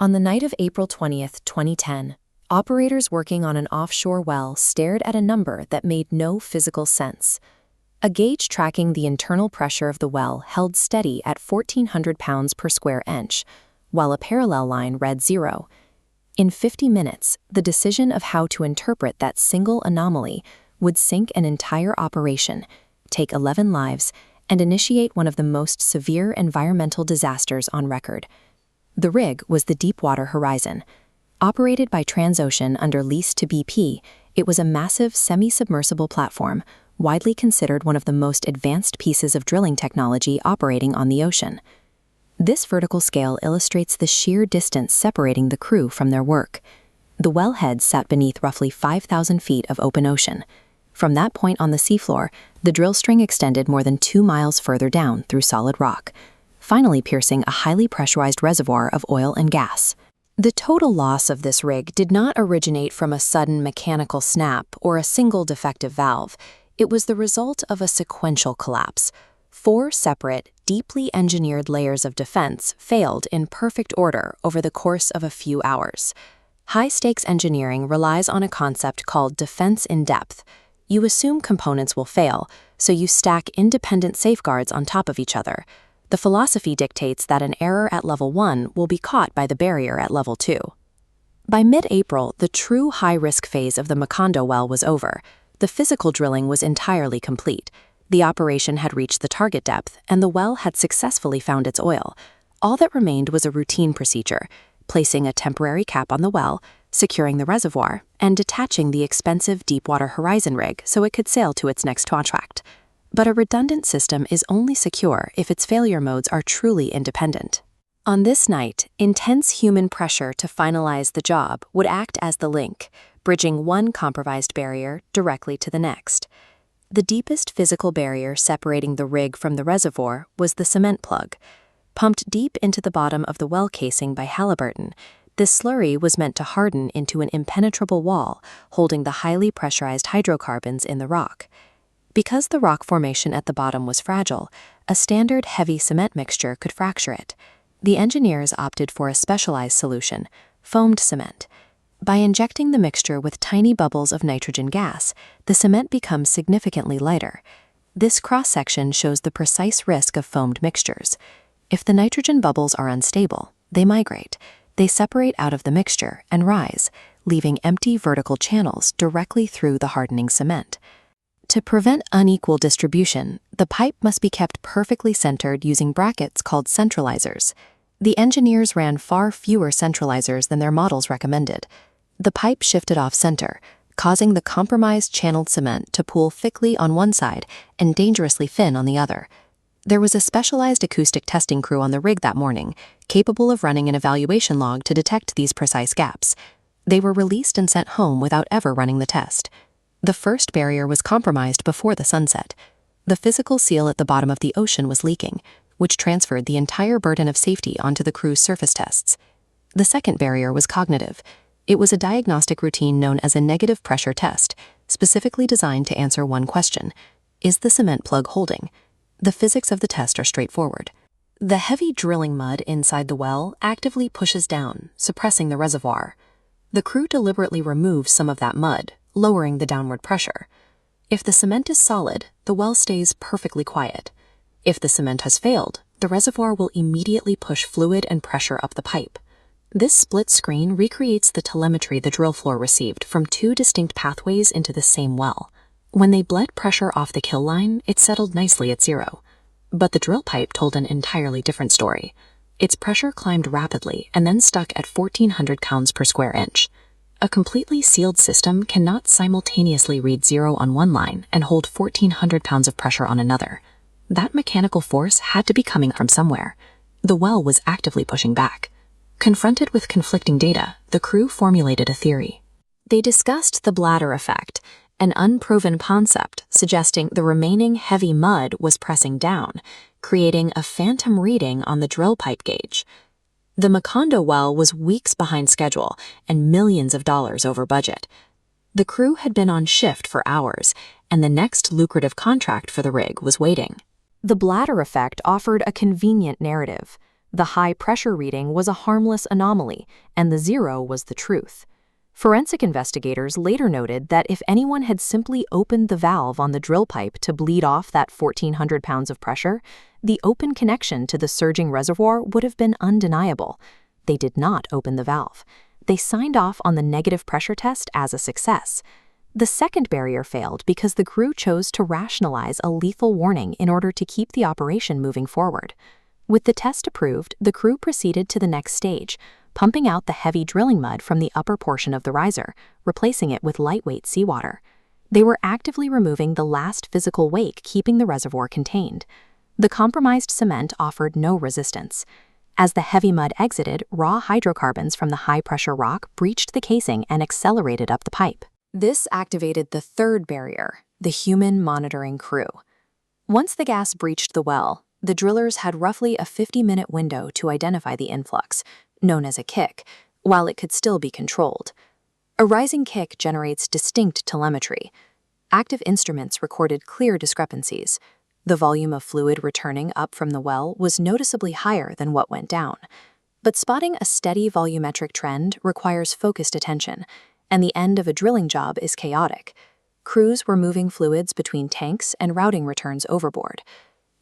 On the night of April 20th, 2010, operators working on an offshore well stared at a number that made no physical sense. A gauge tracking the internal pressure of the well held steady at 1,400 pounds per square inch, while a parallel line read 0. In 50 minutes, the decision of how to interpret that single anomaly would sink an entire operation, take 11 lives, and initiate one of the most severe environmental disasters on record. The rig was the Deepwater Horizon. Operated by Transocean under lease to BP, it was a massive semi-submersible platform, widely considered one of the most advanced pieces of drilling technology operating on the ocean. This vertical scale illustrates the sheer distance separating the crew from their work. The wellhead sat beneath roughly 5,000 feet of open ocean. From that point on the seafloor, the drill string extended more than 2 miles further down through solid rock, finally piercing a highly pressurized reservoir of oil and gas. The total loss of this rig did not originate from a sudden mechanical snap or a single defective valve. It was the result of a sequential collapse. 4 separate, deeply engineered layers of defense failed in perfect order over the course of a few hours. High-stakes engineering relies on a concept called defense in depth. You assume components will fail, so you stack independent safeguards on top of each other. The philosophy dictates that an error at level 1 will be caught by the barrier at level 2. By mid-April, the true high-risk phase of the Macondo well was over. The physical drilling was entirely complete. The operation had reached the target depth, and the well had successfully found its oil. All that remained was a routine procedure: placing a temporary cap on the well, securing the reservoir, and detaching the expensive Deepwater Horizon rig so it could sail to its next contract. But a redundant system is only secure if its failure modes are truly independent. On this night, intense human pressure to finalize the job would act as the link, bridging one compromised barrier directly to the next. The deepest physical barrier separating the rig from the reservoir was the cement plug. Pumped deep into the bottom of the well casing by Halliburton, this slurry was meant to harden into an impenetrable wall, holding the highly pressurized hydrocarbons in the rock. Because the rock formation at the bottom was fragile, a standard heavy cement mixture could fracture it. The engineers opted for a specialized solution: foamed cement. By injecting the mixture with tiny bubbles of nitrogen gas, the cement becomes significantly lighter. This cross-section shows the precise risk of foamed mixtures. If the nitrogen bubbles are unstable, they migrate. They separate out of the mixture and rise, leaving empty vertical channels directly through the hardening cement. To prevent unequal distribution, the pipe must be kept perfectly centered using brackets called centralizers. The engineers ran far fewer centralizers than their models recommended. The pipe shifted off-center, causing the compromised channeled cement to pool thickly on one side and dangerously thin on the other. There was a specialized acoustic testing crew on the rig that morning, capable of running an evaluation log to detect these precise gaps. They were released and sent home without ever running the test. The first barrier was compromised before the sunset. The physical seal at the bottom of the ocean was leaking, which transferred the entire burden of safety onto the crew's surface tests. The second barrier was cognitive. It was a diagnostic routine known as a negative pressure test, specifically designed to answer one question: is the cement plug holding? The physics of the test are straightforward. The heavy drilling mud inside the well actively pushes down, suppressing the reservoir. The crew deliberately removes some of that mud, lowering the downward pressure. If the cement is solid, the well stays perfectly quiet. If the cement has failed, the reservoir will immediately push fluid and pressure up the pipe. This split screen recreates the telemetry the drill floor received from 2 distinct pathways into the same well. When they bled pressure off the kill line, it settled nicely at 0. But the drill pipe told an entirely different story. Its pressure climbed rapidly and then stuck at 1,400 pounds per square inch. A completely sealed system cannot simultaneously read 0 on one line and hold 1,400 pounds of pressure on another. That mechanical force had to be coming from somewhere. The well was actively pushing back. Confronted with conflicting data, the crew formulated a theory. They discussed the bladder effect, an unproven concept suggesting the remaining heavy mud was pressing down, creating a phantom reading on the drill pipe gauge. The Macondo well was weeks behind schedule and millions of dollars over budget. The crew had been on shift for hours, and the next lucrative contract for the rig was waiting. The bladder effect offered a convenient narrative. The high pressure reading was a harmless anomaly, and the 0 was the truth. Forensic investigators later noted that if anyone had simply opened the valve on the drill pipe to bleed off that 1,400 pounds of pressure, the open connection to the surging reservoir would have been undeniable. They did not open the valve. They signed off on the negative pressure test as a success. The second barrier failed because the crew chose to rationalize a lethal warning in order to keep the operation moving forward. With the test approved, the crew proceeded to the next stage, pumping out the heavy drilling mud from the upper portion of the riser, replacing it with lightweight seawater. They were actively removing the last physical wake keeping the reservoir contained. The compromised cement offered no resistance. As the heavy mud exited, raw hydrocarbons from the high-pressure rock breached the casing and accelerated up the pipe. This activated the third barrier, the human monitoring crew. Once the gas breached the well, the drillers had roughly a 50-minute window to identify the influx, known as a kick, while it could still be controlled. A rising kick generates distinct telemetry. Active instruments recorded clear discrepancies. The volume of fluid returning up from the well was noticeably higher than what went down. But spotting a steady volumetric trend requires focused attention, and the end of a drilling job is chaotic. Crews were moving fluids between tanks and routing returns overboard.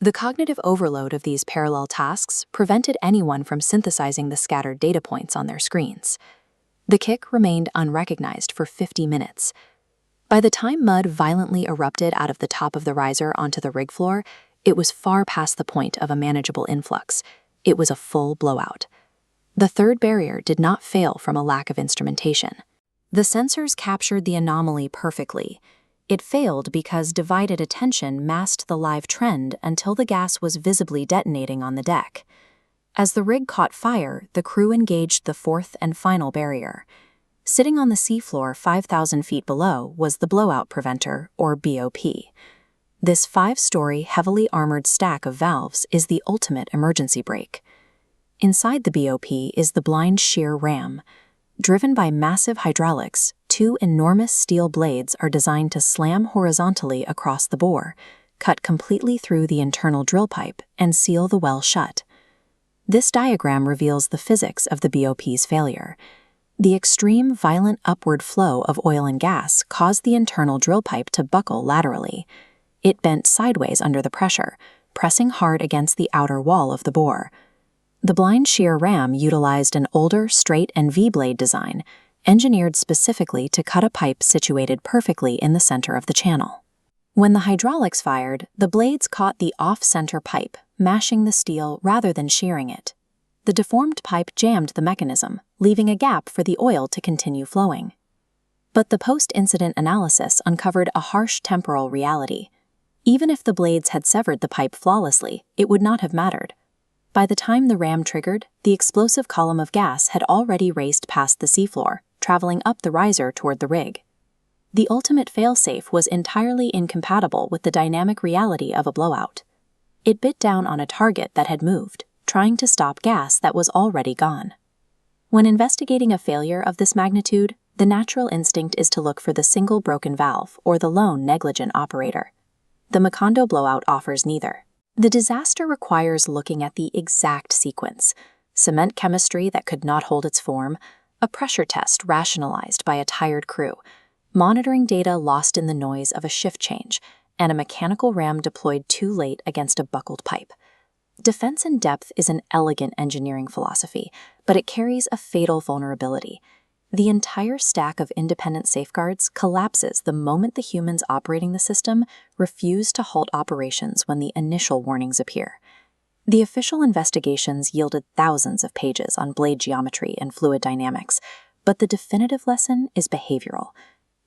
The cognitive overload of these parallel tasks prevented anyone from synthesizing the scattered data points on their screens. The kick remained unrecognized for 50 minutes. By the time mud violently erupted out of the top of the riser onto the rig floor, it was far past the point of a manageable influx. It was a full blowout. The third barrier did not fail from a lack of instrumentation. The sensors captured the anomaly perfectly. It failed because divided attention masked the live trend until the gas was visibly detonating on the deck. As the rig caught fire, the crew engaged the fourth and final barrier. Sitting on the seafloor 5,000 feet below was the blowout preventer, or BOP. This 5-story, heavily armored stack of valves is the ultimate emergency brake. Inside the BOP is the blind shear ram. Driven by massive hydraulics, 2 enormous steel blades are designed to slam horizontally across the bore, cut completely through the internal drill pipe, and seal the well shut. This diagram reveals the physics of the BOP's failure. The extreme violent upward flow of oil and gas caused the internal drill pipe to buckle laterally. It bent sideways under the pressure, pressing hard against the outer wall of the bore. The blind shear ram utilized an older straight and V-blade design, engineered specifically to cut a pipe situated perfectly in the center of the channel. When the hydraulics fired, the blades caught the off-center pipe, mashing the steel rather than shearing it. The deformed pipe jammed the mechanism, leaving a gap for the oil to continue flowing. But the post-incident analysis uncovered a harsh temporal reality. Even if the blades had severed the pipe flawlessly, it would not have mattered. By the time the ram triggered, the explosive column of gas had already raced past the seafloor, traveling up the riser toward the rig. The ultimate failsafe was entirely incompatible with the dynamic reality of a blowout. It bit down on a target that had moved, trying to stop gas that was already gone. When investigating a failure of this magnitude, the natural instinct is to look for the single broken valve or the lone negligent operator. The Macondo blowout offers neither. The disaster requires looking at the exact sequence: cement chemistry that could not hold its form, a pressure test rationalized by a tired crew, monitoring data lost in the noise of a shift change, and a mechanical ram deployed too late against a buckled pipe. Defense in depth is an elegant engineering philosophy, but it carries a fatal vulnerability. The entire stack of independent safeguards collapses the moment the humans operating the system refuse to halt operations when the initial warnings appear. The official investigations yielded thousands of pages on blade geometry and fluid dynamics, but the definitive lesson is behavioral.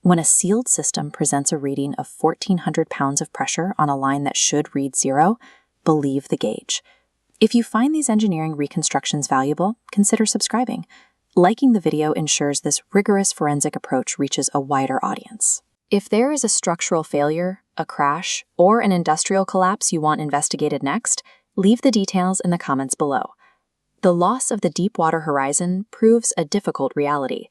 When a sealed system presents a reading of 1,400 pounds of pressure on a line that should read 0, believe the gauge. If you find these engineering reconstructions valuable, consider subscribing. Liking the video ensures this rigorous forensic approach reaches a wider audience. If there is a structural failure, a crash, or an industrial collapse you want investigated next, leave the details in the comments below. The loss of the Deepwater Horizon proves a difficult reality.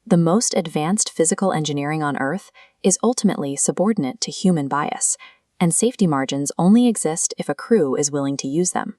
The most advanced physical engineering on Earth is ultimately subordinate to human bias, and safety margins only exist if a crew is willing to use them.